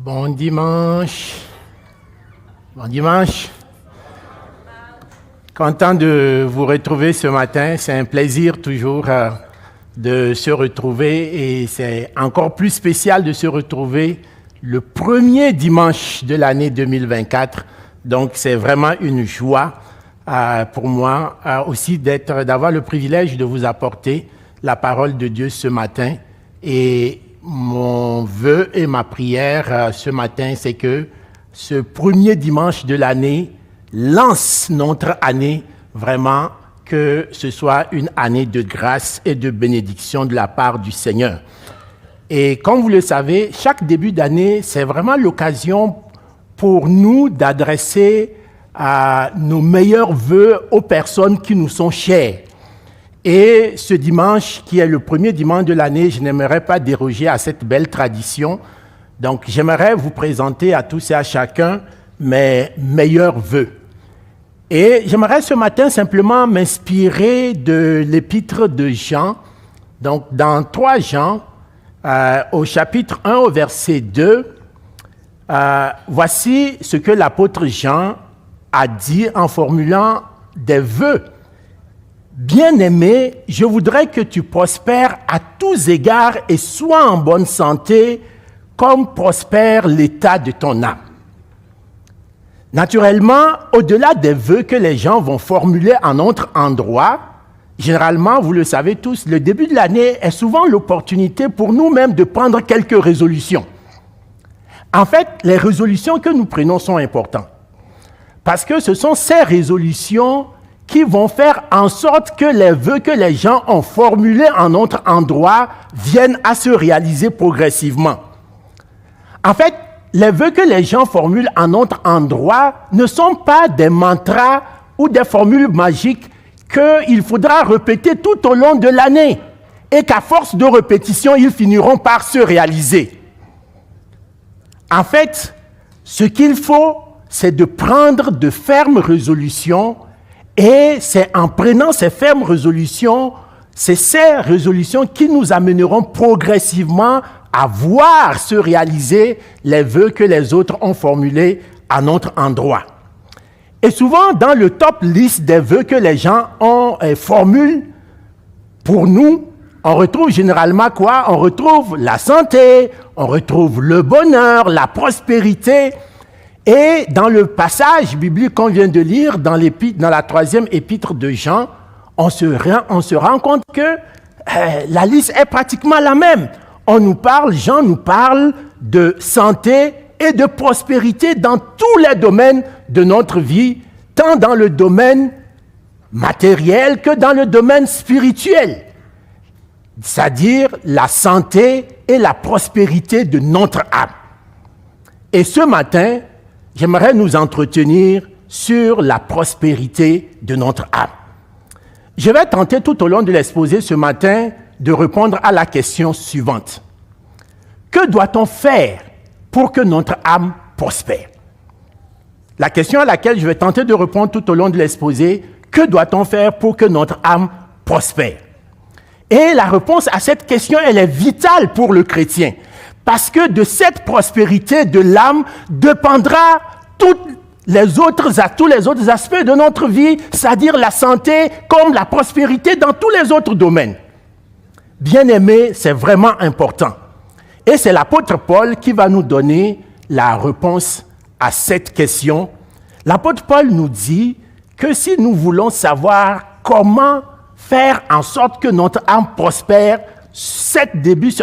Bon dimanche. Bon dimanche. Content de vous retrouver ce matin. C'est un plaisir toujours de se retrouver et c'est encore plus spécial de se retrouver le premier dimanche de l'année 2024. Donc, c'est vraiment une joie pour moi aussi d'avoir le privilège de vous apporter la parole de Dieu ce matin. Et mon vœu et ma prière ce matin, c'est que ce premier dimanche de l'année lance notre année, vraiment que ce soit une année de grâce et de bénédiction de la part du Seigneur. Et comme vous le savez, chaque début d'année, c'est vraiment l'occasion pour nous d'adresser nos meilleurs vœux aux personnes qui nous sont chères. Et ce dimanche, qui est le premier dimanche de l'année, je n'aimerais pas déroger à cette belle tradition. Donc, j'aimerais vous présenter à tous et à chacun mes meilleurs vœux. Et j'aimerais ce matin simplement m'inspirer de l'épître de Jean. Donc, dans 3 Jean, au chapitre 1, au verset 2, voici ce que l'apôtre Jean a dit en formulant des vœux. Bien-aimé, je voudrais que tu prospères à tous égards et sois en bonne santé, comme prospère l'état de ton âme. Naturellement, au-delà des vœux que les gens vont formuler en autre endroit, généralement, vous le savez tous, le début de l'année est souvent l'opportunité pour nous-mêmes de prendre quelques résolutions. En fait, les résolutions que nous prenons sont importantes, parce que ce sont ces résolutions qui vont faire en sorte que les vœux que les gens ont formulés en autre endroit viennent à se réaliser progressivement. En fait, les vœux que les gens formulent en autre endroit ne sont pas des mantras ou des formules magiques qu'il faudra répéter tout au long de l'année et qu'à force de répétition, ils finiront par se réaliser. En fait, ce qu'il faut, c'est de prendre de fermes résolutions. Et c'est en prenant ces fermes résolutions, c'est ces résolutions qui nous amèneront progressivement à voir se réaliser les vœux que les autres ont formulés à notre endroit. Et souvent, dans le top list des vœux que les gens formulent pour nous, on retrouve généralement quoi? On retrouve la santé, on retrouve le bonheur, la prospérité. Et dans le passage biblique qu'on vient de lire, dans la 3e épître de Jean, on se rend compte que la liste est pratiquement la même. Jean nous parle de santé et de prospérité dans tous les domaines de notre vie, tant dans le domaine matériel que dans le domaine spirituel, c'est-à-dire la santé et la prospérité de notre âme. Et ce matin, j'aimerais nous entretenir sur la prospérité de notre âme. Je vais tenter tout au long de l'exposé ce matin de répondre à la question suivante. Que doit-on faire pour que notre âme prospère? La question à laquelle je vais tenter de répondre tout au long de l'exposé, que doit-on faire pour que notre âme prospère? Et la réponse à cette question, elle est vitale pour le chrétien. Parce que de cette prospérité de l'âme dépendra tous les autres aspects de notre vie, c'est-à-dire la santé comme la prospérité dans tous les autres domaines. Bien-aimé, c'est vraiment important. Et c'est l'apôtre Paul qui va nous donner la réponse à cette question. L'apôtre Paul nous dit que si nous voulons savoir comment faire en sorte que notre âme prospère,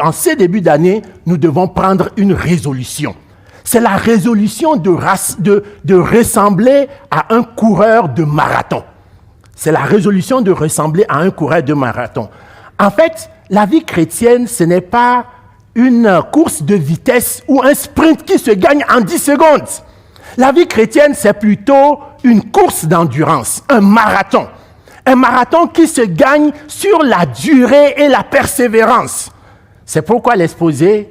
en ces débuts d'année, nous devons prendre une résolution. C'est la résolution de ressembler à un coureur de marathon. C'est la résolution de ressembler à un coureur de marathon. En fait, la vie chrétienne, ce n'est pas une course de vitesse ou un sprint qui se gagne en 10 secondes. La vie chrétienne, c'est plutôt une course d'endurance, un marathon. Un marathon qui se gagne sur la durée et la persévérance. C'est pourquoi l'exposé,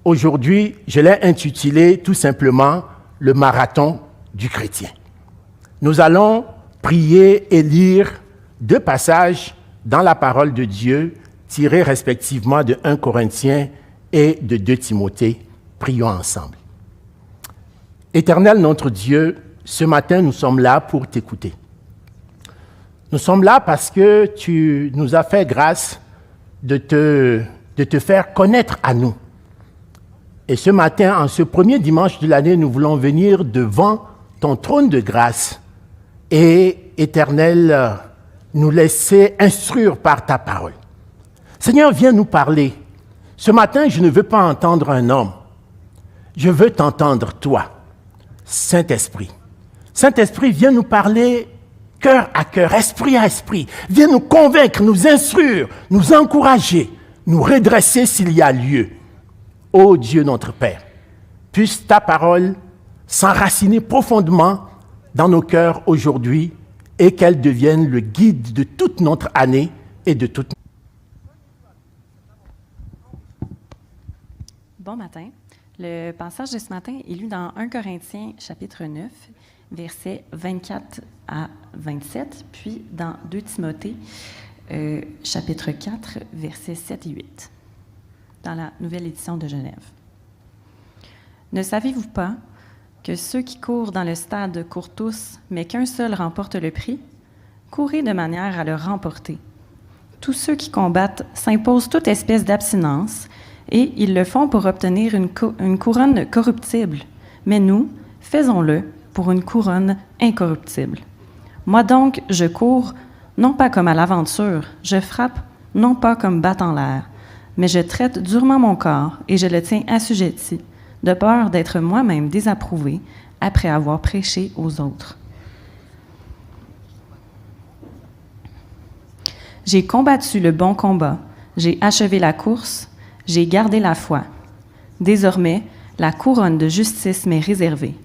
aujourd'hui, je l'ai intitulé tout simplement « Le marathon du chrétien ». Nous allons prier et lire 2 passages dans la parole de Dieu, tirés respectivement de 1 Corinthiens et de 2 Timothée. Prions ensemble. Éternel notre Dieu, ce matin, nous sommes là pour t'écouter. Nous sommes là parce que tu nous as fait grâce de te faire connaître à nous. Et ce matin, en ce premier dimanche de l'année, nous voulons venir devant ton trône de grâce et, Éternel, nous laisser instruire par ta parole. Seigneur, viens nous parler. Ce matin, je ne veux pas entendre un homme. Je veux t'entendre, toi, Saint-Esprit. Saint-Esprit, viens nous parler cœur à cœur, esprit à esprit. Viens nous convaincre, nous instruire, nous encourager, nous redresser s'il y a lieu. Ô Dieu notre Père, puisse ta parole s'enraciner profondément dans nos cœurs aujourd'hui et qu'elle devienne le guide de toute notre année et de toute notre... Bon matin. Le passage de ce matin est lu dans 1 Corinthiens, chapitre 9, versets 24 à 27, puis dans 2 Timothée, chapitre 4, versets 7 et 8, dans la nouvelle édition de Genève. Ne savez-vous pas que ceux qui courent dans le stade courent tous, mais qu'un seul remporte le prix? Courez de manière à le remporter. Tous ceux qui combattent s'imposent toute espèce d'abstinence, et ils le font pour obtenir une couronne corruptible. Mais nous, faisons-le pour une couronne incorruptible. Moi donc, je cours, non pas comme à l'aventure, je frappe, non pas comme battant l'air, mais je traite durement mon corps et je le tiens assujetti, de peur d'être moi-même désapprouvé après avoir prêché aux autres. J'ai combattu le bon combat, j'ai achevé la course, j'ai gardé la foi. Désormais, la couronne de justice m'est réservée.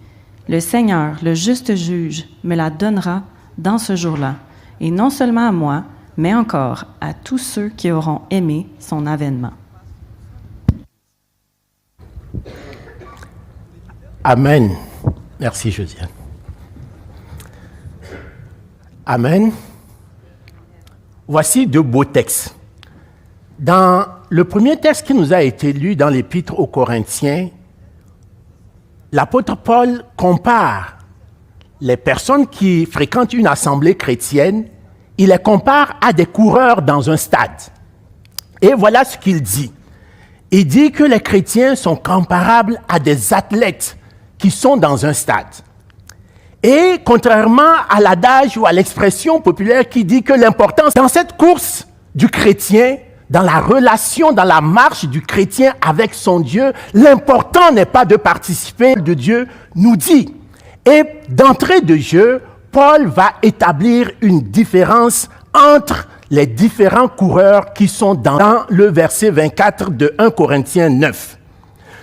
Le Seigneur, le juste juge, me la donnera dans ce jour-là, et non seulement à moi, mais encore à tous ceux qui auront aimé son avènement. Amen. Merci, Josiane. Amen. Voici deux beaux textes. Dans le premier texte qui nous a été lu dans l'Épître aux Corinthiens, l'apôtre Paul compare les personnes qui fréquentent une assemblée chrétienne, il les compare à des coureurs dans un stade. Et voilà ce qu'il dit. Il dit que les chrétiens sont comparables à des athlètes qui sont dans un stade. Et contrairement à l'adage ou à l'expression populaire qui dit que l'importance dans cette course du chrétien, dans la relation, dans la marche du chrétien avec son Dieu, l'important n'est pas de participer de Dieu, nous dit. Et d'entrée de jeu, Paul va établir une différence entre les différents coureurs qui sont dans le verset 24 de 1 Corinthiens 9.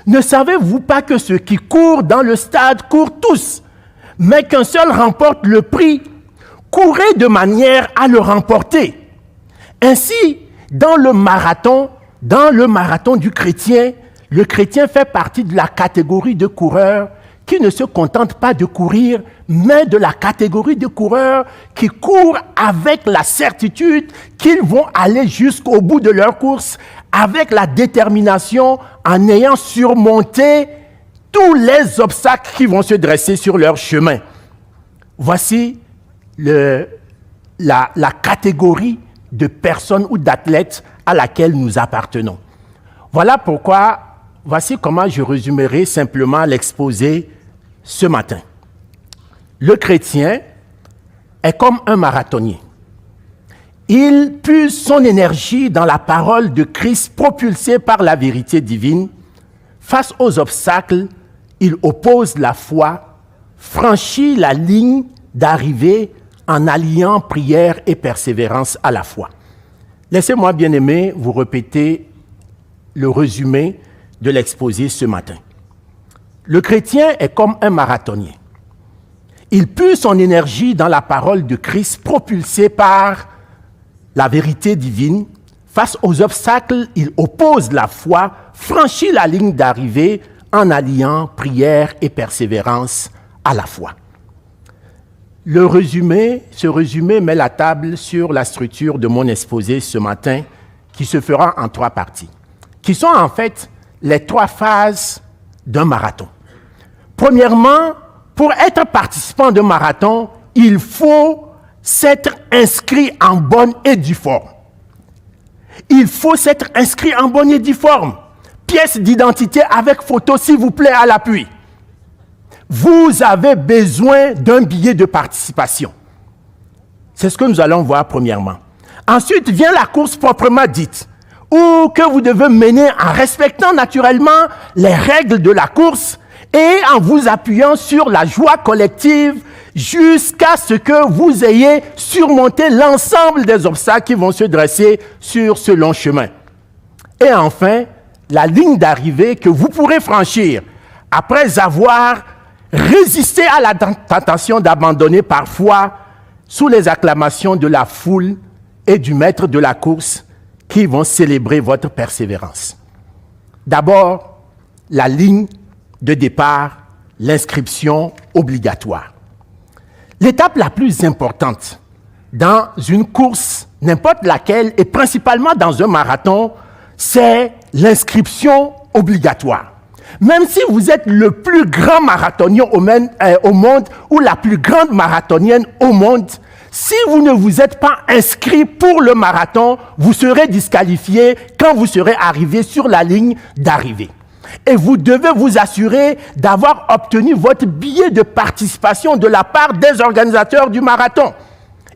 Ne savez-vous pas que ceux qui courent dans le stade courent tous, mais qu'un seul remporte le prix? Courez de manière à le remporter. Ainsi, dans le marathon du chrétien, le chrétien fait partie de la catégorie de coureurs qui ne se contentent pas de courir, mais de la catégorie de coureurs qui courent avec la certitude qu'ils vont aller jusqu'au bout de leur course, avec la détermination, en ayant surmonté tous les obstacles qui vont se dresser sur leur chemin. Voici la catégorie de personnes ou d'athlètes à laquelle nous appartenons. Voilà pourquoi, voici comment je résumerai simplement l'exposé ce matin. Le chrétien est comme un marathonnier. Il puise son énergie dans la parole de Christ propulsée par la vérité divine. Face aux obstacles, il oppose la foi, franchit la ligne d'arrivée en alliant prière et persévérance à la fois. Laissez-moi, bien-aimés, vous répéter le résumé de l'exposé ce matin. Le chrétien est comme un marathonnier. Il pue son énergie dans la parole de Christ propulsée par la vérité divine. Face aux obstacles, il oppose la foi, franchit la ligne d'arrivée en alliant prière et persévérance à la fois. Ce résumé met la table sur la structure de mon exposé ce matin, qui se fera en 3 parties, qui sont en fait les 3 phases d'un marathon. Premièrement, pour être participant de marathon, il faut s'être inscrit en bonne et due forme. Il faut s'être inscrit en bonne et due forme. Pièce d'identité avec photo, s'il vous plaît, à l'appui. Vous avez besoin d'un billet de participation. C'est ce que nous allons voir premièrement. Ensuite vient la course proprement dite, où que vous devez mener en respectant naturellement les règles de la course et en vous appuyant sur la joie collective jusqu'à ce que vous ayez surmonté l'ensemble des obstacles qui vont se dresser sur ce long chemin. Et enfin, la ligne d'arrivée que vous pourrez franchir après avoir résisté à la tentation d'abandonner parfois sous les acclamations de la foule et du maître de la course qui vont célébrer votre persévérance. D'abord, la ligne de départ, l'inscription obligatoire. L'étape la plus importante dans une course, n'importe laquelle, et principalement dans un marathon, c'est l'inscription obligatoire. Même si vous êtes le plus grand marathonien au monde ou la plus grande marathonienne au monde, si vous ne vous êtes pas inscrit pour le marathon, vous serez disqualifié quand vous serez arrivé sur la ligne d'arrivée. Et vous devez vous assurer d'avoir obtenu votre billet de participation de la part des organisateurs du marathon.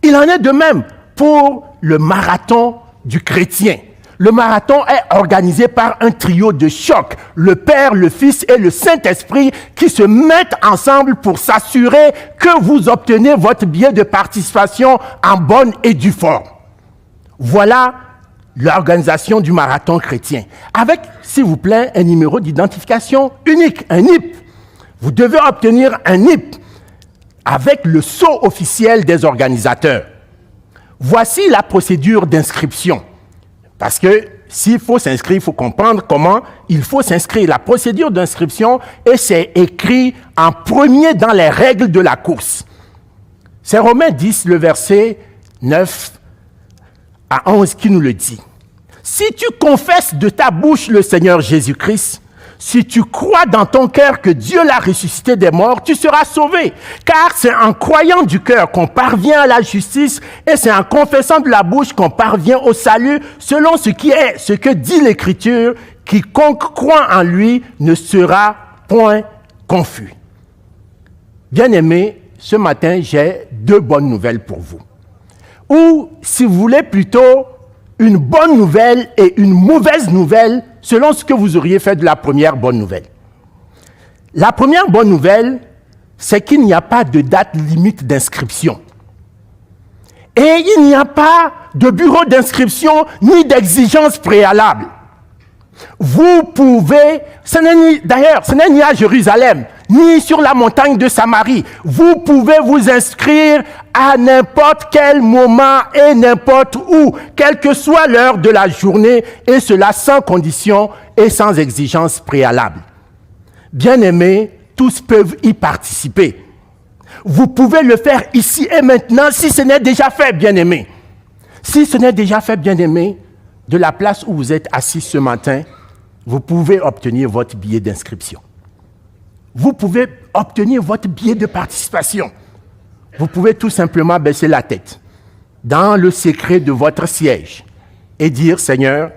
Il en est de même pour le marathon du chrétien. Le marathon est organisé par un trio de choc, le Père, le Fils et le Saint-Esprit qui se mettent ensemble pour s'assurer que vous obtenez votre billet de participation en bonne et due forme. Voilà l'organisation du marathon chrétien. Avec, s'il vous plaît, un numéro d'identification unique, un NIP. Vous devez obtenir un NIP avec le sceau officiel des organisateurs. Voici la procédure d'inscription. Parce que s'il faut s'inscrire, il faut comprendre comment il faut s'inscrire. La procédure d'inscription, et c'est écrit en premier dans les règles de la course. C'est Romains 10, le verset 9 à 11 qui nous le dit. Si tu confesses de ta bouche le Seigneur Jésus-Christ, si tu crois dans ton cœur que Dieu l'a ressuscité des morts, tu seras sauvé. Car c'est en croyant du cœur qu'on parvient à la justice et c'est en confessant de la bouche qu'on parvient au salut, selon ce que dit l'Écriture, quiconque croit en lui ne sera point confus. Bien-aimés, ce matin, j'ai deux bonnes nouvelles pour vous. Ou, si vous voulez, plutôt une bonne nouvelle et une mauvaise nouvelle selon ce que vous auriez fait de la première bonne nouvelle. La première bonne nouvelle, c'est qu'il n'y a pas de date limite d'inscription. Et il n'y a pas de bureau d'inscription ni d'exigence préalable. Vous pouvez, d'ailleurs, ce n'est ni à Jérusalem, ni sur la montagne de Samarie. Vous pouvez vous inscrire à n'importe quel moment et n'importe où, quelle que soit l'heure de la journée, et cela sans condition et sans exigence préalable. Bien-aimés, tous peuvent y participer. Vous pouvez le faire ici et maintenant si ce n'est déjà fait, bien-aimés. Si ce n'est déjà fait, bien-aimés, de la place où vous êtes assis ce matin, vous pouvez obtenir votre billet d'inscription. Vous pouvez obtenir votre billet de participation. Vous pouvez tout simplement baisser la tête dans le secret de votre siège et dire, Seigneur,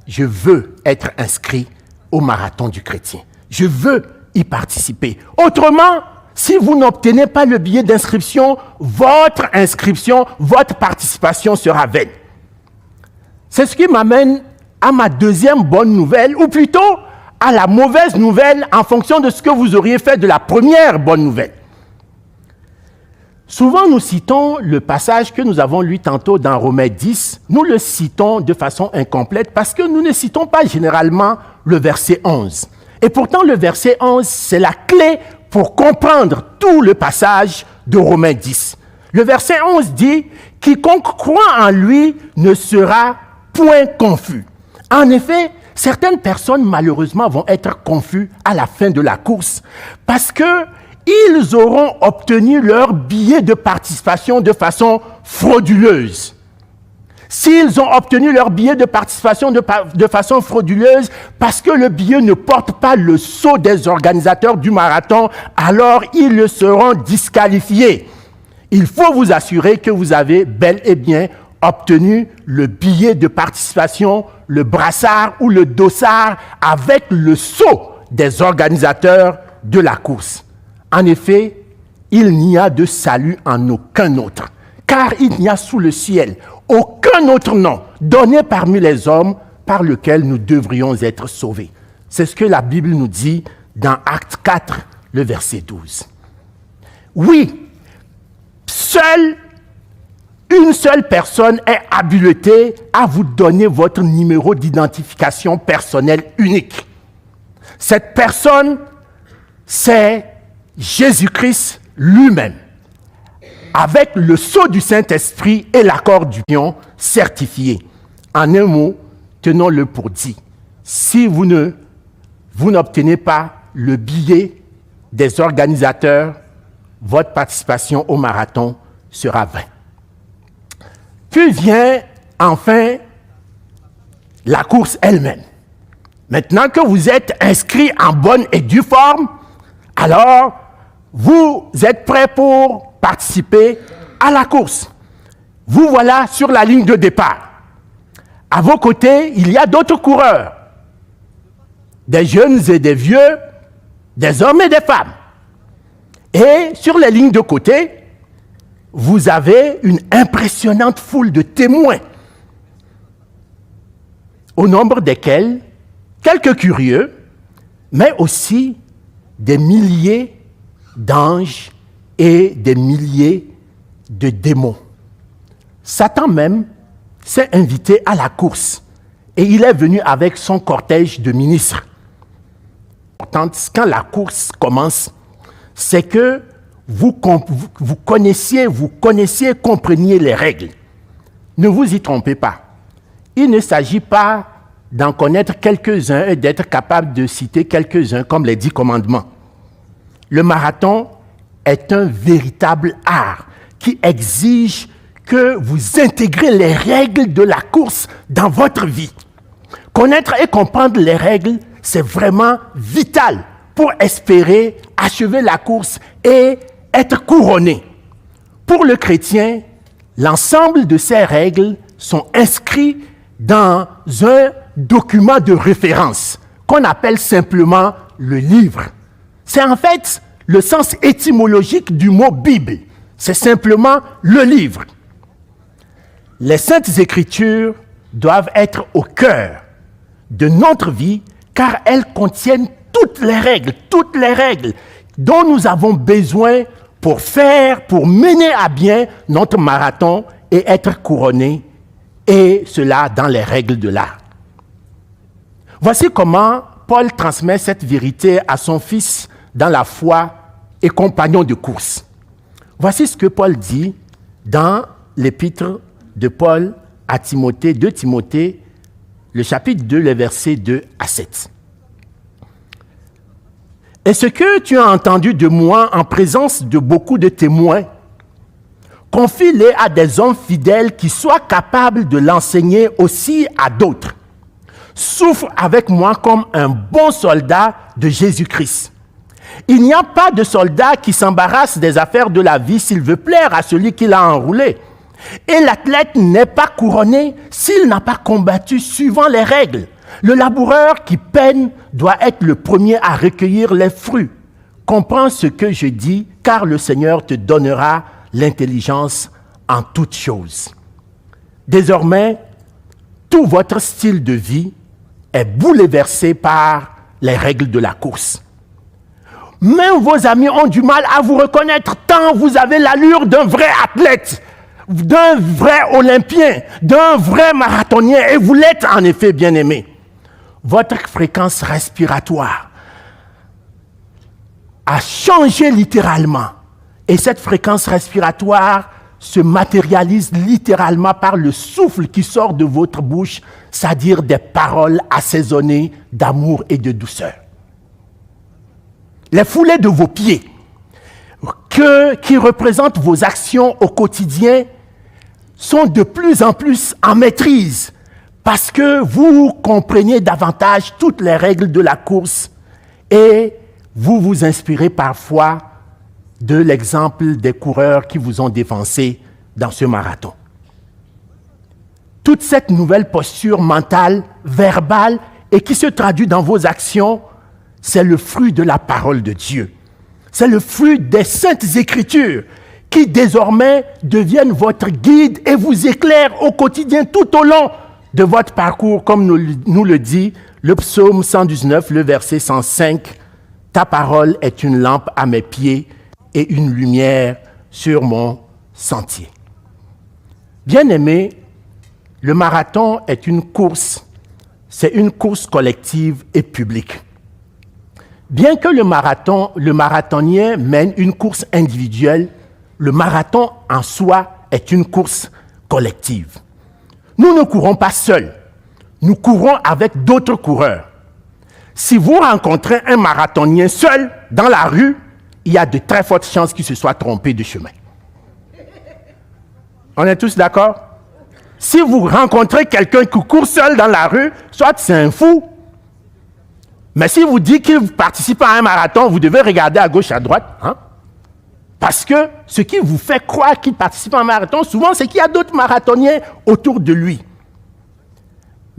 je veux être inscrit au marathon du chrétien. Je veux y participer. Autrement, si vous n'obtenez pas le billet d'inscription, votre inscription, votre participation sera vaine. C'est ce qui m'amène à ma deuxième bonne nouvelle, ou plutôt à la mauvaise nouvelle en fonction de ce que vous auriez fait de la première bonne nouvelle. Souvent, nous citons le passage que nous avons lu tantôt dans Romains 10. Nous le citons de façon incomplète parce que nous ne citons pas généralement le verset 11. Et pourtant, le verset 11, c'est la clé pour comprendre tout le passage de Romains 10. Le verset 11 dit « Quiconque croit en lui ne sera point confus ». En effet, certaines personnes, malheureusement, vont être confus à la fin de la course parce qu'ils auront obtenu leur billet de participation de façon frauduleuse. s'ils ont obtenu leur billet de participation de façon frauduleuse parce que le billet ne porte pas le sceau des organisateurs du marathon, alors ils le seront disqualifiés. Il faut vous assurer que vous avez bel et bien obtenu le billet de participation, le brassard ou le dossard avec le sceau des organisateurs de la course. En effet, il n'y a de salut en aucun autre, car il n'y a sous le ciel aucun autre nom donné parmi les hommes par lequel nous devrions être sauvés. C'est ce que la Bible nous dit dans Actes 4, le verset 12. Oui, une seule personne est habilitée à vous donner votre numéro d'identification personnelle unique. Cette personne, c'est Jésus-Christ lui-même, avec le sceau du Saint-Esprit et l'accord d'union certifié. En un mot, tenons-le pour dit. Si vous n'obtenez pas le billet des organisateurs, votre participation au marathon sera vaine. Puis vient enfin la course elle-même. Maintenant que vous êtes inscrit en bonne et due forme, alors vous êtes prêt pour participer à la course. Vous voilà sur la ligne de départ. À vos côtés, il y a d'autres coureurs, des jeunes et des vieux, des hommes et des femmes. Et sur les lignes de côté, vous avez une impressionnante foule de témoins, au nombre desquels quelques curieux, mais aussi des milliers d'anges et des milliers de démons. Satan même s'est invité à la course et il est venu avec son cortège de ministres. Quand la course commence, c'est que vous compreniez les règles. Ne vous y trompez pas. Il ne s'agit pas d'en connaître quelques-uns et d'être capable de citer quelques-uns comme les 10 commandements. Le marathon est un véritable art qui exige que vous intégrez les règles de la course dans votre vie. Connaître et comprendre les règles, c'est vraiment vital pour espérer achever la course et être couronné. Pour le chrétien, l'ensemble de ces règles sont inscrites dans un document de référence qu'on appelle simplement le livre. C'est en fait le sens étymologique du mot Bible. C'est simplement le livre. Les Saintes Écritures doivent être au cœur de notre vie car elles contiennent toutes les règles dont nous avons besoin pour mener à bien notre marathon et être couronnés, et cela dans les règles de l'art. Voici comment Paul transmet cette vérité à son fils dans la foi et compagnon de course. Voici ce que Paul dit dans l'épître de Paul à Timothée, 2 Timothée, le chapitre 2, les versets 2 à 7. Et ce que tu as entendu de moi en présence de beaucoup de témoins, confie-les à des hommes fidèles qui soient capables de l'enseigner aussi à d'autres. Souffre avec moi comme un bon soldat de Jésus-Christ. Il n'y a pas de soldat qui s'embarrasse des affaires de la vie s'il veut plaire à celui qui l'a enroulé. Et l'athlète n'est pas couronné s'il n'a pas combattu suivant les règles. Le laboureur qui peine doit être le premier à recueillir les fruits. Comprends ce que je dis, car le Seigneur te donnera l'intelligence en toutes choses. Désormais, tout votre style de vie est bouleversé par les règles de la course. Même vos amis ont du mal à vous reconnaître tant vous avez l'allure d'un vrai athlète, d'un vrai olympien, d'un vrai marathonien, et vous l'êtes en effet, bien-aimés. Votre fréquence respiratoire a changé littéralement. Et cette fréquence respiratoire se matérialise littéralement par le souffle qui sort de votre bouche, c'est-à-dire des paroles assaisonnées d'amour et de douceur. Les foulées de vos pieds, qui représentent vos actions au quotidien, sont de plus en plus en maîtrise parce que vous comprenez davantage toutes les règles de la course et vous vous inspirez parfois de l'exemple des coureurs qui vous ont dévancé dans ce marathon. Toute cette nouvelle posture mentale, verbale et qui se traduit dans vos actions, c'est le fruit de la parole de Dieu. C'est le fruit des saintes Écritures qui désormais deviennent votre guide et vous éclairent au quotidien tout au long de votre parcours, comme nous le dit le psaume 119, le verset 105. « Ta parole est une lampe à mes pieds et une lumière sur mon sentier. » Bien-aimés, le marathon est une course, c'est une course collective et publique. Bien que le marathonien mène une course individuelle, le marathon en soi est une course collective. Nous ne courons pas seuls, nous courons avec d'autres coureurs. Si vous rencontrez un marathonien seul dans la rue, il y a de très fortes chances qu'il se soit trompé de chemin. On est tous d'accord? Si vous rencontrez quelqu'un qui court seul dans la rue, soit c'est un fou. Mais si vous dites qu'il participe à un marathon, vous devez regarder à gauche, à droite. Hein? Parce que ce qui vous fait croire qu'il participe à un marathon, souvent, c'est qu'il y a d'autres marathoniens autour de lui.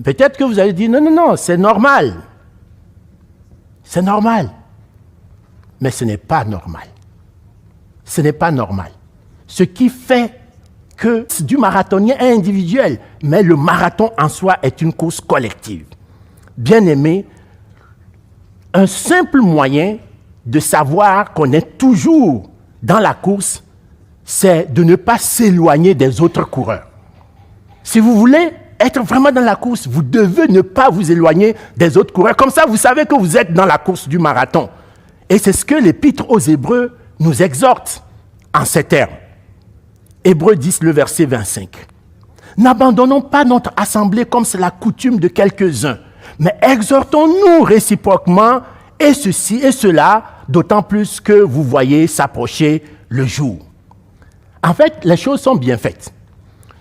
Peut-être que vous allez dire, non, c'est normal. C'est normal. Mais ce n'est pas normal. Ce n'est pas normal. Ce qui fait que du marathonien est individuel, mais le marathon en soi est une course collective. Bien-aimé, un simple moyen de savoir qu'on est toujours dans la course, c'est de ne pas s'éloigner des autres coureurs. Si vous voulez être vraiment dans la course, vous devez ne pas vous éloigner des autres coureurs. Comme ça, vous savez que vous êtes dans la course du marathon. Et c'est ce que l'Épître aux Hébreux nous exhorte en ces termes. Hébreux 10, le verset 25. « N'abandonnons pas notre assemblée comme c'est la coutume de quelques-uns, mais exhortons-nous réciproquement, et ceci et cela, d'autant plus que vous voyez s'approcher le jour. » En fait, les choses sont bien faites.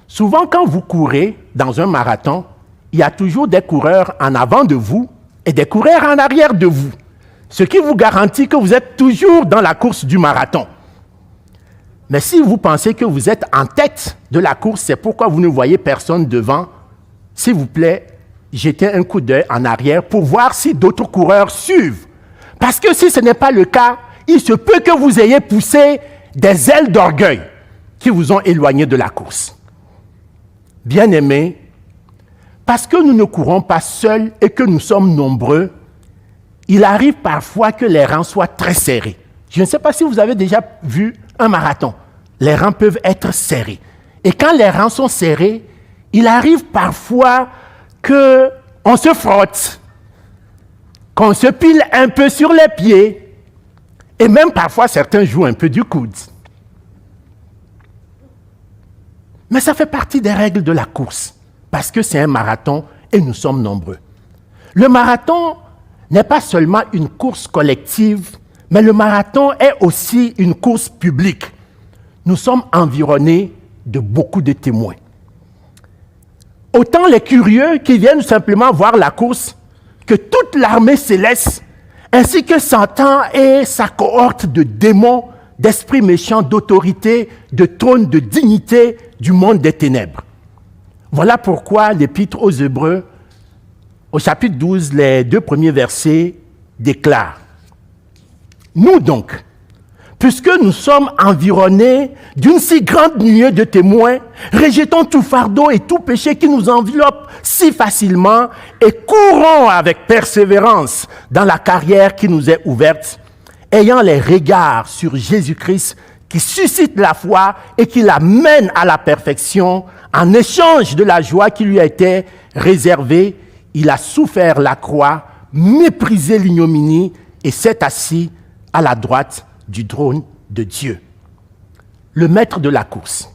Souvent, quand vous courez dans un marathon, il y a toujours des coureurs en avant de vous et des coureurs en arrière de vous, ce qui vous garantit que vous êtes toujours dans la course du marathon. Mais si vous pensez que vous êtes en tête de la course, c'est pourquoi vous ne voyez personne devant, s'il vous plaît, jetez un coup d'œil en arrière pour voir si d'autres coureurs suivent. Parce que si ce n'est pas le cas, il se peut que vous ayez poussé des ailes d'orgueil qui vous ont éloigné de la course. Bien-aimés, parce que nous ne courons pas seuls et que nous sommes nombreux, il arrive parfois que les rangs soient très serrés. Je ne sais pas si vous avez déjà vu un marathon. Les rangs peuvent être serrés. Et quand les rangs sont serrés, il arrive parfois qu'on se frotte, qu'on se pile un peu sur les pieds, et même parfois certains jouent un peu du coude. Mais ça fait partie des règles de la course, parce que c'est un marathon et nous sommes nombreux. Le marathon n'est pas seulement une course collective, mais le marathon est aussi une course publique. Nous sommes environnés de beaucoup de témoins. Autant les curieux qui viennent simplement voir la course, que toute l'armée céleste, ainsi que Satan et sa cohorte de démons, d'esprits méchants, d'autorité, de trônes, de dignité du monde des ténèbres. Voilà pourquoi l'Épître aux Hébreux, au chapitre 12, les 2 premiers versets, déclarent: Nous donc, puisque nous sommes environnés d'une si grande nuée de témoins, rejetons tout fardeau et tout péché qui nous enveloppe si facilement et courons avec persévérance dans la carrière qui nous est ouverte, ayant les regards sur Jésus-Christ qui suscite la foi et qui la mène à la perfection. En échange de la joie qui lui a été réservée, il a souffert la croix, méprisé l'ignominie et s'est assis à la droite du trône de Dieu. Le maître de la course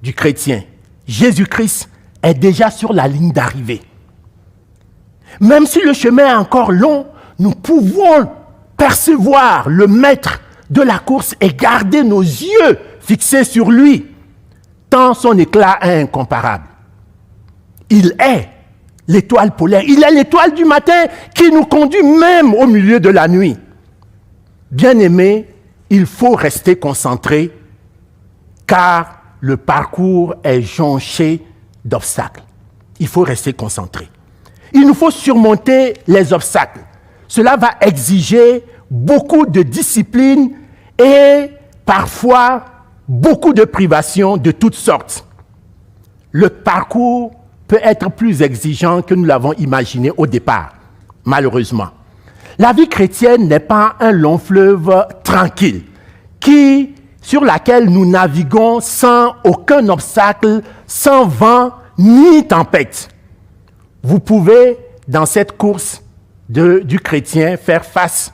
du chrétien, Jésus-Christ, est déjà sur la ligne d'arrivée. Même si le chemin est encore long, nous pouvons percevoir le maître de la course et garder nos yeux fixés sur lui, tant son éclat est incomparable. Il est l'étoile polaire, il est l'étoile du matin qui nous conduit même au milieu de la nuit. Bien-aimés, il faut rester concentré car le parcours est jonché d'obstacles. Il faut rester concentré. Il nous faut surmonter les obstacles. Cela va exiger beaucoup de discipline et parfois beaucoup de privations de toutes sortes. Le parcours peut être plus exigeant que nous l'avons imaginé au départ, malheureusement. La vie chrétienne n'est pas un long fleuve tranquille sur laquelle nous naviguons sans aucun obstacle, sans vent ni tempête. Vous pouvez, dans cette course du chrétien, faire face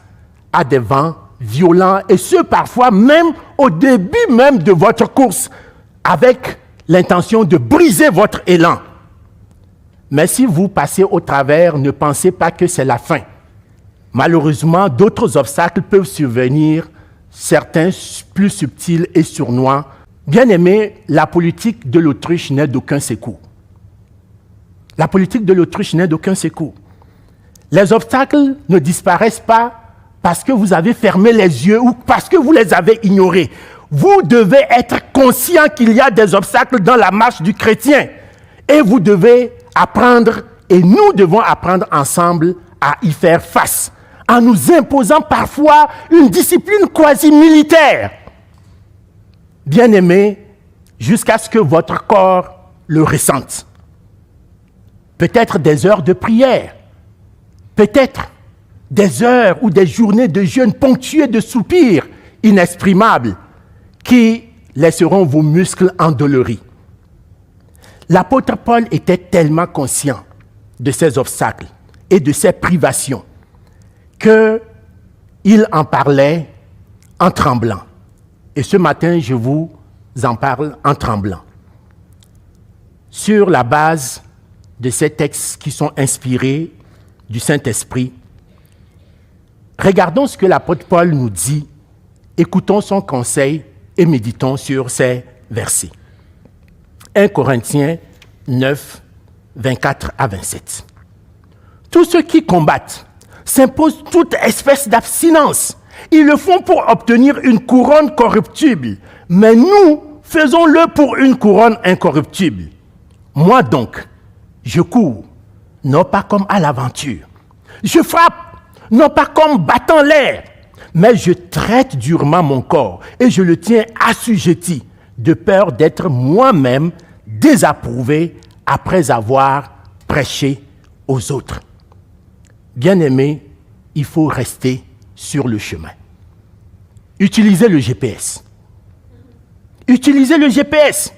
à des vents violents et ce, parfois, même au début même de votre course, avec l'intention de briser votre élan. Mais si vous passez au travers, ne pensez pas que c'est la fin. Malheureusement, d'autres obstacles peuvent survenir, certains plus subtils et sournois. Bien-aimés, la politique de l'autruche n'est d'aucun secours. La politique de l'autruche n'est d'aucun secours. Les obstacles ne disparaissent pas parce que vous avez fermé les yeux ou parce que vous les avez ignorés. Vous devez être conscient qu'il y a des obstacles dans la marche du chrétien. Et vous devez apprendre, et nous devons apprendre ensemble à y faire face, en nous imposant parfois une discipline quasi-militaire. Bien-aimés, jusqu'à ce que votre corps le ressente. Peut-être des heures de prière, peut-être des heures ou des journées de jeûne ponctuées de soupirs inexprimables qui laisseront vos muscles endoloris. L'apôtre Paul était tellement conscient de ces obstacles et de ces privations qu'il en parlait en tremblant. Et ce matin, je vous en parle en tremblant. Sur la base de ces textes qui sont inspirés du Saint-Esprit, regardons ce que l'apôtre Paul nous dit, écoutons son conseil et méditons sur ces versets. 1 Corinthiens 9, 24 à 27. Tous ceux qui combattent s'imposent toute espèce d'abstinence. Ils le font pour obtenir une couronne corruptible, mais nous faisons-le pour une couronne incorruptible. Moi donc, je cours, non pas comme à l'aventure. Je frappe, non pas comme battant l'air, mais je traite durement mon corps et je le tiens assujetti, de peur d'être moi-même désapprouvé après avoir prêché aux autres. Bien-aimés, il faut rester sur le chemin. Utilisez le GPS. Utilisez le GPS.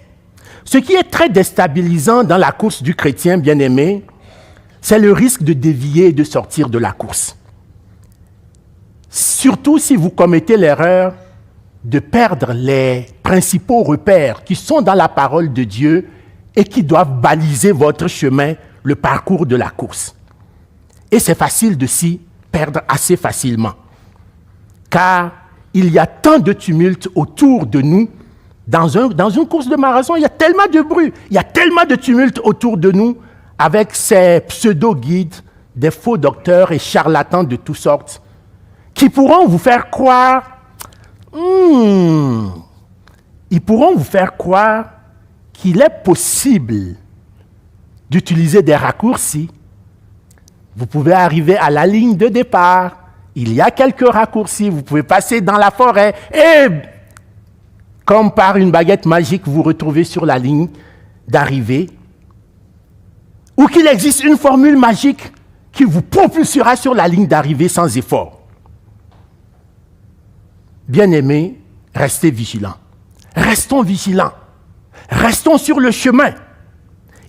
Ce qui est très déstabilisant dans la course du chrétien, bien-aimé, c'est le risque de dévier et de sortir de la course. Surtout si vous commettez l'erreur de perdre les principaux repères qui sont dans la parole de Dieu et qui doivent baliser votre chemin, le parcours de la course. Et c'est facile de s'y perdre assez facilement. Car il y a tant de tumulte autour de nous. Dans une course de marathon, il y a tellement de bruit, il y a tellement de tumulte autour de nous avec ces pseudo-guides, des faux docteurs et charlatans de toutes sortes qui pourront vous faire croire qu'il est possible d'utiliser des raccourcis. Vous pouvez arriver à la ligne de départ, il y a quelques raccourcis, vous pouvez passer dans la forêt et, comme par une baguette magique, vous vous retrouvez sur la ligne d'arrivée. Ou qu'il existe une formule magique qui vous propulsera sur la ligne d'arrivée sans effort. Bien-aimés, restez vigilants. Restons vigilants. Restons sur le chemin.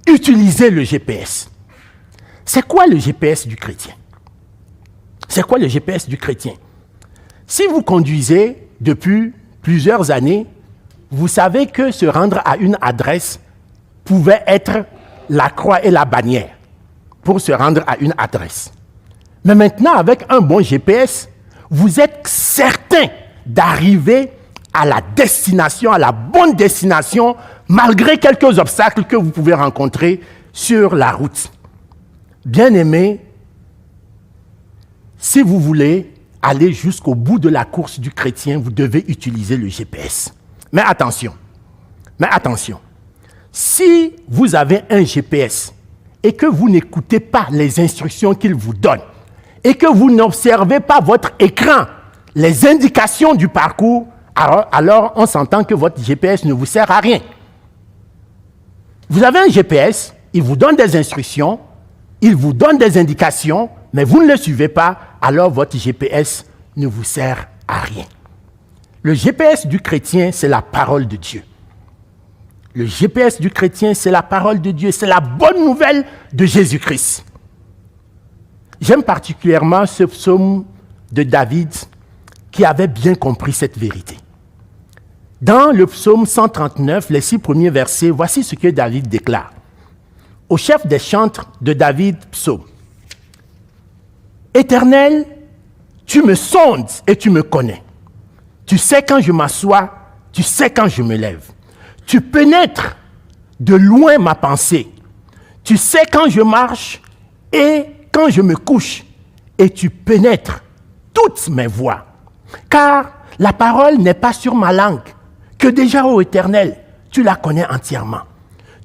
Utilisez le GPS. C'est quoi le GPS du chrétien? C'est quoi le GPS du chrétien? Si vous conduisez depuis plusieurs années, vous savez que se rendre à une adresse pouvait être la croix et la bannière pour se rendre à une adresse. Mais maintenant, avec un bon GPS, vous êtes certain d'arriver à la destination, à la bonne destination, malgré quelques obstacles que vous pouvez rencontrer sur la route. Bien-aimés, si vous voulez aller jusqu'au bout de la course du chrétien, vous devez utiliser le GPS. Mais attention, si vous avez un GPS et que vous n'écoutez pas les instructions qu'il vous donne et que vous n'observez pas votre écran, les indications du parcours, alors on s'entend que votre GPS ne vous sert à rien. Vous avez un GPS, il vous donne des instructions, il vous donne des indications, mais vous ne le suivez pas, alors votre GPS ne vous sert à rien. Le GPS du chrétien, c'est la parole de Dieu. Le GPS du chrétien, c'est la parole de Dieu, c'est la bonne nouvelle de Jésus-Christ. J'aime particulièrement ce psaume de David qui avait bien compris cette vérité. Dans le psaume 139, les 6 premiers versets, voici ce que David déclare. Au chef des chantres de David, psaume. Éternel, tu me sondes et tu me connais. Tu sais quand je m'assois, tu sais quand je me lève. Tu pénètres de loin ma pensée. Tu sais quand je marche et quand je me couche. Et tu pénètres toutes mes voies. Car la parole n'est pas sur ma langue, que déjà, ô Éternel, tu la connais entièrement.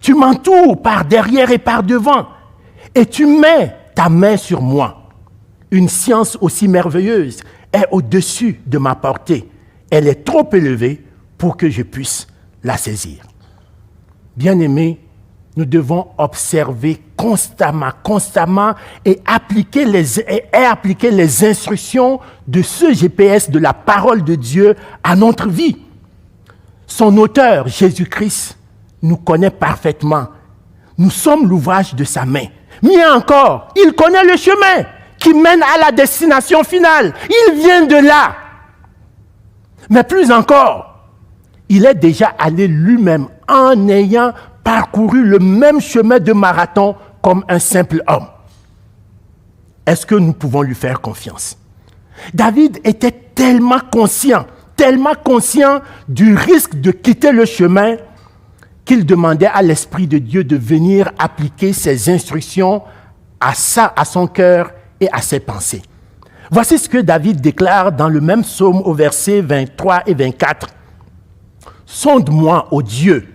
Tu m'entoures par derrière et par devant, et tu mets ta main sur moi. Une science aussi merveilleuse est au-dessus de ma portée. Elle est trop élevée pour que je puisse la saisir. Bien-aimés, nous devons observer constamment et appliquer les instructions de ce GPS, de la parole de Dieu à notre vie. Son auteur, Jésus-Christ, nous connaît parfaitement. Nous sommes l'ouvrage de sa main. Mieux encore, il connaît le chemin qui mène à la destination finale. Il vient de là. Mais plus encore, il est déjà allé lui-même en ayant parcouru le même chemin de marathon comme un simple homme. Est-ce que nous pouvons lui faire confiance? David était tellement conscient du risque de quitter le chemin qu'il demandait à l'Esprit de Dieu de venir appliquer ses instructions à son cœur et à ses pensées. Voici ce que David déclare dans le même psaume au verset 23 et 24. « Sonde-moi, ô Dieu,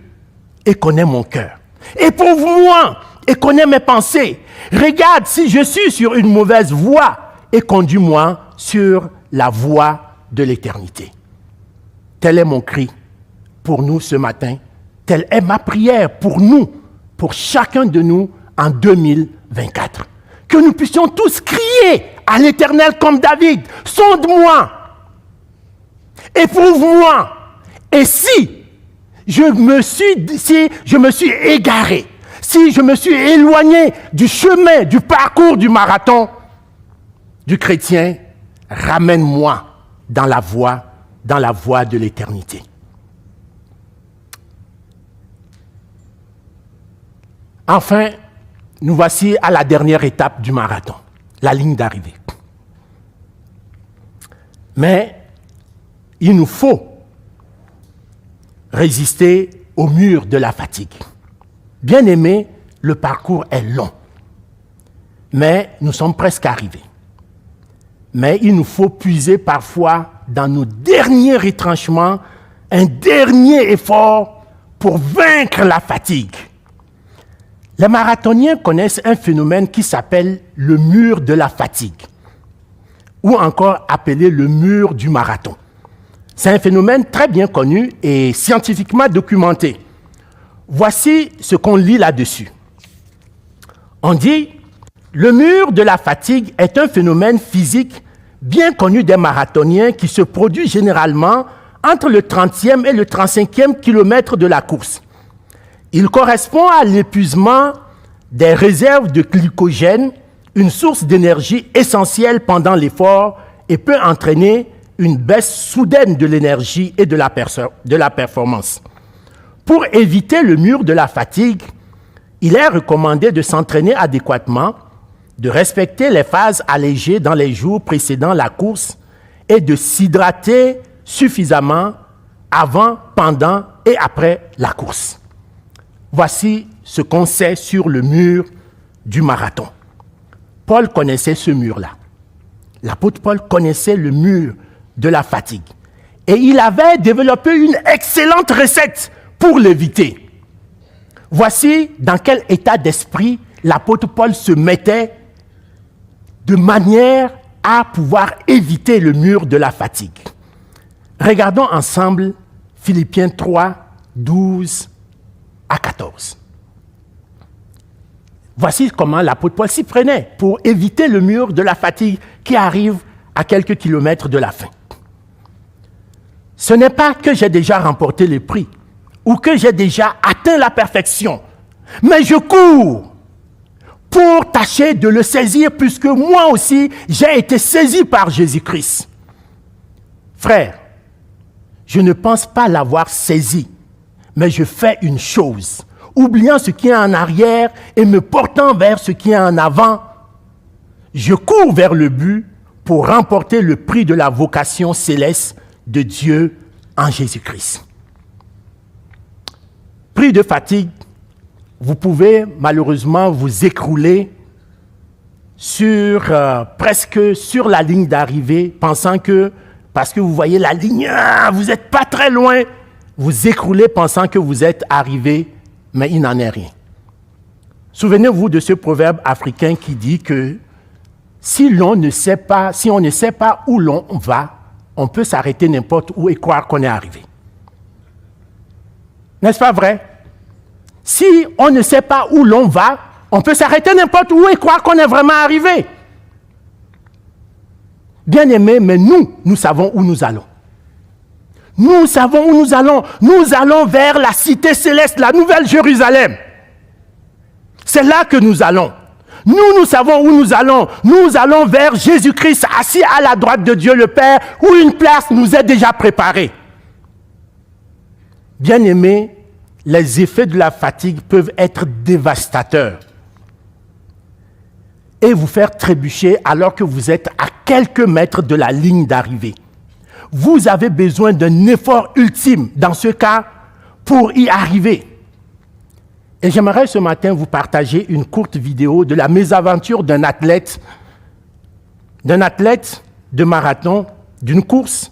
et connais mon cœur. Éprouve-moi et connais mes pensées. Regarde si je suis sur une mauvaise voie et conduis-moi sur la voie de l'éternité. » Tel est mon cri pour nous ce matin. Telle est ma prière pour nous, pour chacun de nous en 2024. Que nous puissions tous crier à l'Éternel comme David. Sonde-moi, éprouve-moi. Et si je me suis égaré, si je me suis éloigné du chemin, du parcours du marathon du chrétien, ramène-moi dans la voie de l'éternité. Enfin, nous voici à la dernière étape du marathon, la ligne d'arrivée. Mais il nous faut résister au mur de la fatigue. Bien-aimés, le parcours est long, mais nous sommes presque arrivés. Mais il nous faut puiser parfois dans nos derniers retranchements un dernier effort pour vaincre la fatigue. Les marathoniens connaissent un phénomène qui s'appelle le mur de la fatigue, ou encore appelé le mur du marathon. C'est un phénomène très bien connu et scientifiquement documenté. Voici ce qu'on lit là-dessus. On dit, le mur de la fatigue est un phénomène physique bien connu des marathoniens qui se produit généralement entre le 30e et le 35e kilomètre de la course. Il correspond à l'épuisement des réserves de glycogène, une source d'énergie essentielle pendant l'effort et peut entraîner une baisse soudaine de l'énergie et de la performance. Pour éviter le mur de la fatigue, il est recommandé de s'entraîner adéquatement, de respecter les phases allégées dans les jours précédant la course et de s'hydrater suffisamment avant, pendant et après la course. Voici ce qu'on sait sur le mur du marathon. Paul connaissait ce mur-là. L'apôtre Paul connaissait le mur de la fatigue. Et il avait développé une excellente recette pour l'éviter. Voici dans quel état d'esprit l'apôtre Paul se mettait de manière à pouvoir éviter le mur de la fatigue. Regardons ensemble Philippiens 3, 12 à 14. Voici comment l'apôtre Paul s'y prenait pour éviter le mur de la fatigue qui arrive à quelques kilomètres de la fin. Ce n'est pas que j'ai déjà remporté le prix ou que j'ai déjà atteint la perfection, mais je cours pour tâcher de le saisir puisque moi aussi j'ai été saisi par Jésus-Christ. Frère, je ne pense pas l'avoir saisi, mais je fais une chose. Oubliant ce qui est en arrière et me portant vers ce qui est en avant, je cours vers le but pour remporter le prix de la vocation céleste de Dieu en Jésus-Christ. Pris de fatigue, vous pouvez malheureusement vous écrouler presque sur la ligne d'arrivée, pensant que, parce que vous voyez la ligne, vous n'êtes pas très loin, vous écroulez pensant que vous êtes arrivé, mais il n'en est rien. Souvenez-vous de ce proverbe africain qui dit que si on ne sait pas où l'on va, on peut s'arrêter n'importe où et croire qu'on est arrivé. N'est-ce pas vrai? Si on ne sait pas où l'on va, on peut s'arrêter n'importe où et croire qu'on est vraiment arrivé. Bien-aimés, mais nous savons où nous allons. Nous savons où nous allons. Nous allons vers la cité céleste, la nouvelle Jérusalem. C'est là que nous allons. Nous savons où nous allons. Nous allons vers Jésus-Christ, assis à la droite de Dieu le Père, où une place nous est déjà préparée. Bien-aimés, les effets de la fatigue peuvent être dévastateurs et vous faire trébucher alors que vous êtes à quelques mètres de la ligne d'arrivée. Vous avez besoin d'un effort ultime, dans ce cas, pour y arriver. Et j'aimerais ce matin vous partager une courte vidéo de la mésaventure d'un athlète de marathon, d'une course,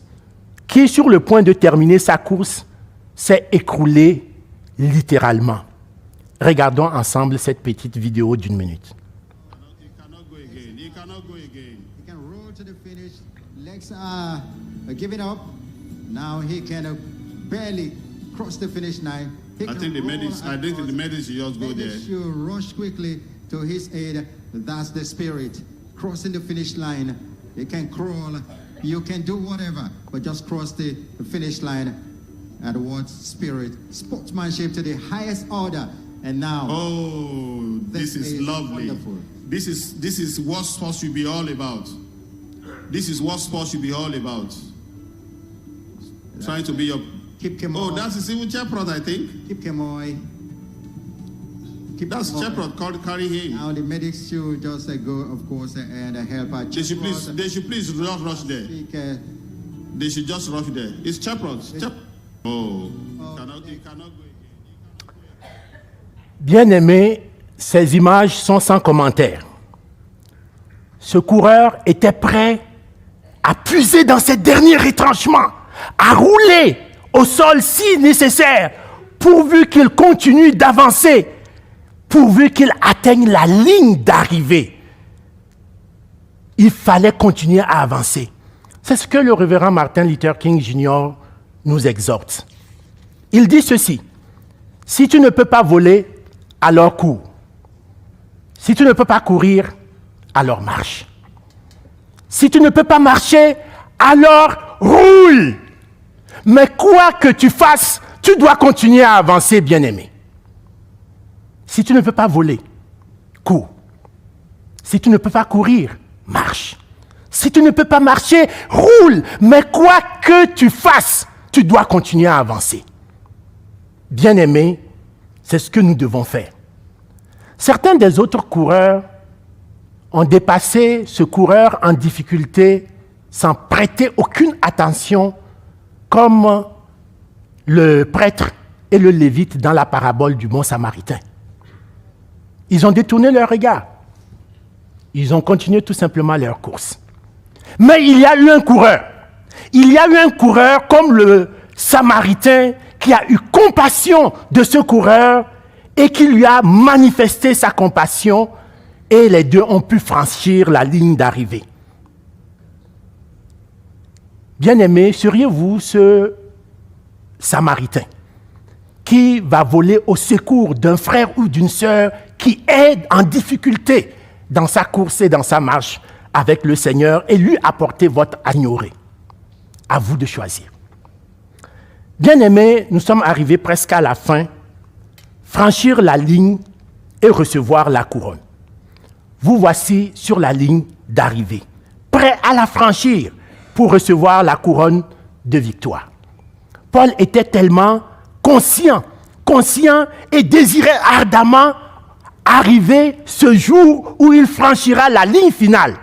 qui, sur le point de terminer sa course, s'est écroulé littéralement. Regardons ensemble cette petite vidéo d'1 minute. He cannot go again. He cannot go again. He can roll to the finish. Legs are giving up. Now he can barely cross the finish line. I think the medics should just go there. He should rush quickly to his aid. That's the spirit. Crossing the finish line. You can crawl. You can do whatever, but just cross the finish line. And what spirit? Sportsmanship to the highest order. And now, this is lovely. Wonderful. This is what sports should be all about. This is what sports should be all about. Trying to be your. Keep Kemoy. That's his even Cheprod, I think. Keep Kemoy. That's Cheprod. Carry him. Now the medics should just go, of course, and help out. They should please rush there. They should just rush there. It's Cheprod. He cannot go. Bien-aimés, ces images sont sans commentaire. Ce coureur était prêt à puiser dans ses derniers retranchements, à rouler au sol si nécessaire, pourvu qu'il continue d'avancer, pourvu qu'il atteigne la ligne d'arrivée. Il fallait continuer à avancer. C'est ce que le révérend Martin Luther King Jr. nous exhorte. Il dit ceci: si tu ne peux pas voler, alors cours. Si tu ne peux pas courir, alors marche. Si tu ne peux pas marcher, alors roule. Mais quoi que tu fasses, tu dois continuer à avancer, bien-aimé. Si tu ne peux pas voler, cours. Si tu ne peux pas courir, marche. Si tu ne peux pas marcher, roule. Mais quoi que tu fasses, tu dois continuer à avancer. Bien-aimé, c'est ce que nous devons faire. Certains des autres coureurs ont dépassé ce coureur en difficulté sans prêter aucune attention, comme le prêtre et le Lévite dans la parabole du bon Samaritain. Ils ont détourné leur regard. Ils ont continué tout simplement leur course. Mais il y a eu un coureur. Il y a eu un coureur comme le Samaritain qui a eu compassion de ce coureur et qui lui a manifesté sa compassion et les deux ont pu franchir la ligne d'arrivée. Bien-aimés, seriez-vous ce Samaritain qui va voler au secours d'un frère ou d'une sœur qui est en difficulté dans sa course et dans sa marche avec le Seigneur et lui apporter votre agnoré? À vous de choisir. Bien-aimés, nous sommes arrivés presque à la fin. Franchir la ligne et recevoir la couronne. Vous voici sur la ligne d'arrivée, prêt à la franchir pour recevoir la couronne de victoire. Paul était tellement conscient et désirait ardemment arriver ce jour où il franchira la ligne finale.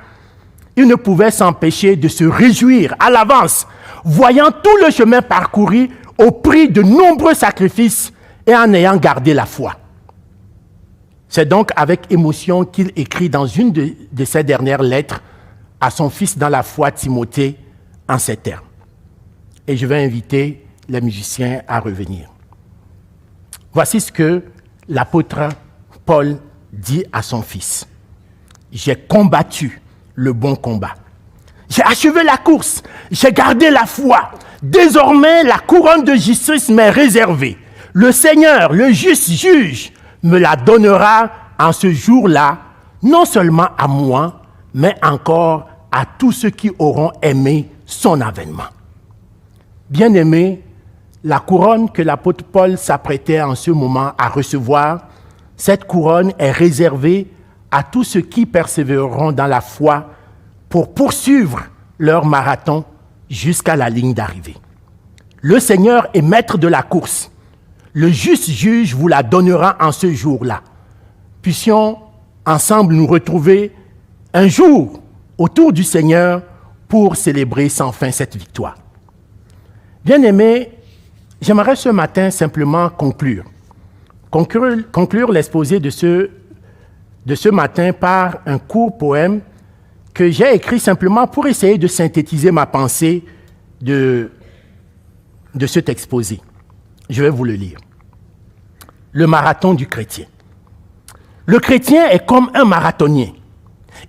Il ne pouvait s'empêcher de se réjouir à l'avance, voyant tout le chemin parcouru au prix de nombreux sacrifices et en ayant gardé la foi. C'est donc avec émotion qu'il écrit dans une de ses dernières lettres à son fils dans la foi, Timothée, en ces termes. Et je vais inviter les musiciens à revenir. Voici ce que l'apôtre Paul dit à son fils. « J'ai combattu le bon combat. J'ai achevé la course. J'ai gardé la foi. Désormais, la couronne de justice m'est réservée. Le Seigneur, le juste juge, me la donnera en ce jour-là, non seulement à moi, mais encore à tous ceux qui auront aimé son avènement. » Bien-aimés, la couronne que l'apôtre Paul s'apprêtait en ce moment à recevoir, cette couronne est réservée à tous ceux qui persévéreront dans la foi pour poursuivre leur marathon jusqu'à la ligne d'arrivée. Le Seigneur est maître de la course. Le juste juge vous la donnera en ce jour-là. Puissions ensemble nous retrouver un jour autour du Seigneur pour célébrer sans fin cette victoire. Bien-aimés, j'aimerais ce matin simplement conclure l'exposé de ce matin par un court poème que j'ai écrit simplement pour essayer de synthétiser ma pensée de cet exposé. Je vais vous le lire. Le marathon du chrétien. Le chrétien est comme un marathonien.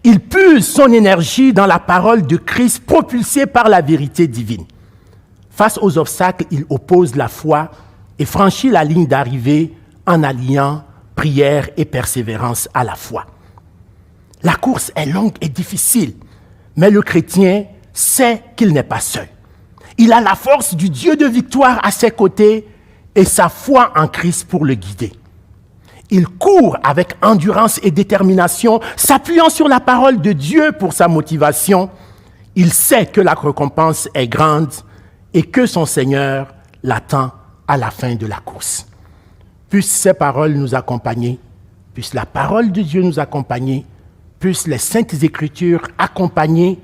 Il puise son énergie dans la parole de Christ propulsée par la vérité divine. Face aux obstacles, il oppose la foi et franchit la ligne d'arrivée en alliant prière et persévérance à la fois. La course est longue et difficile, mais le chrétien sait qu'il n'est pas seul. Il a la force du Dieu de victoire à ses côtés et sa foi en Christ pour le guider. Il court avec endurance et détermination, s'appuyant sur la parole de Dieu pour sa motivation. Il sait que la récompense est grande et que son Seigneur l'attend à la fin de la course. Puissent ces paroles nous accompagner, puisse la parole de Dieu nous accompagner, puissent les Saintes Écritures accompagner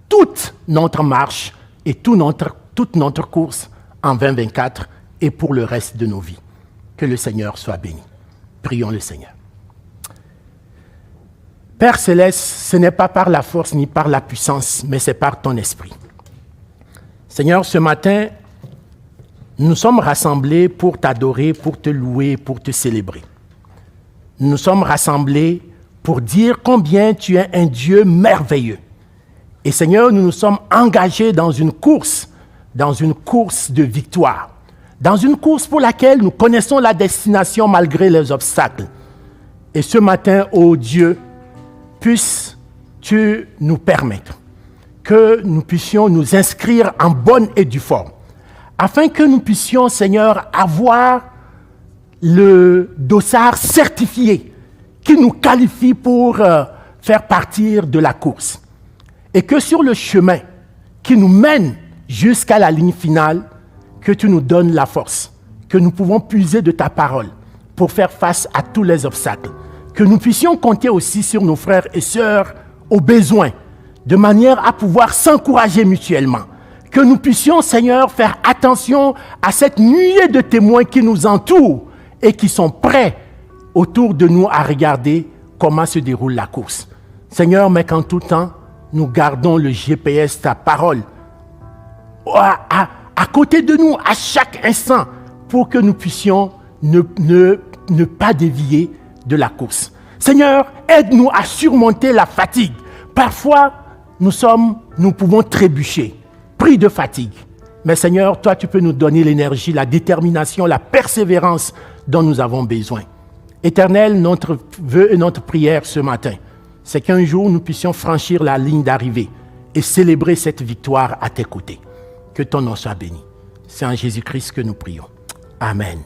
toute notre marche et toute notre course en 2024 et pour le reste de nos vies. Que le Seigneur soit béni. Prions le Seigneur. Père Céleste, ce n'est pas par la force ni par la puissance, mais c'est par ton esprit. Seigneur, ce matin, nous sommes rassemblés pour t'adorer, pour te louer, pour te célébrer. Nous sommes rassemblés pour dire combien tu es un Dieu merveilleux. Et Seigneur, nous nous sommes engagés dans une course de victoire, dans une course pour laquelle nous connaissons la destination malgré les obstacles. Et ce matin, ô Dieu, puisses-tu nous permettre que nous puissions nous inscrire en bonne et due forme, afin que nous puissions, Seigneur, avoir le dossard certifié qui nous qualifie pour faire partir de la course. Et que sur le chemin qui nous mène jusqu'à la ligne finale, que tu nous donnes la force, que nous pouvons puiser de ta parole pour faire face à tous les obstacles, que nous puissions compter aussi sur nos frères et sœurs au besoin, de manière à pouvoir s'encourager mutuellement, Que nous puissions, Seigneur, faire attention à cette nuée de témoins qui nous entourent et qui sont prêts autour de nous à regarder comment se déroule la course. Seigneur, mais qu'en tout temps, nous gardons le GPS, ta parole, à côté de nous, à chaque instant, pour que nous puissions ne pas dévier de la course. Seigneur, aide-nous à surmonter la fatigue. Parfois, nous pouvons trébucher, pris de fatigue. Mais Seigneur, toi, tu peux nous donner l'énergie, la détermination, la persévérance dont nous avons besoin. Éternel, notre vœu et notre prière ce matin, c'est qu'un jour, nous puissions franchir la ligne d'arrivée et célébrer cette victoire à tes côtés. Que ton nom soit béni. C'est en Jésus-Christ que nous prions. Amen.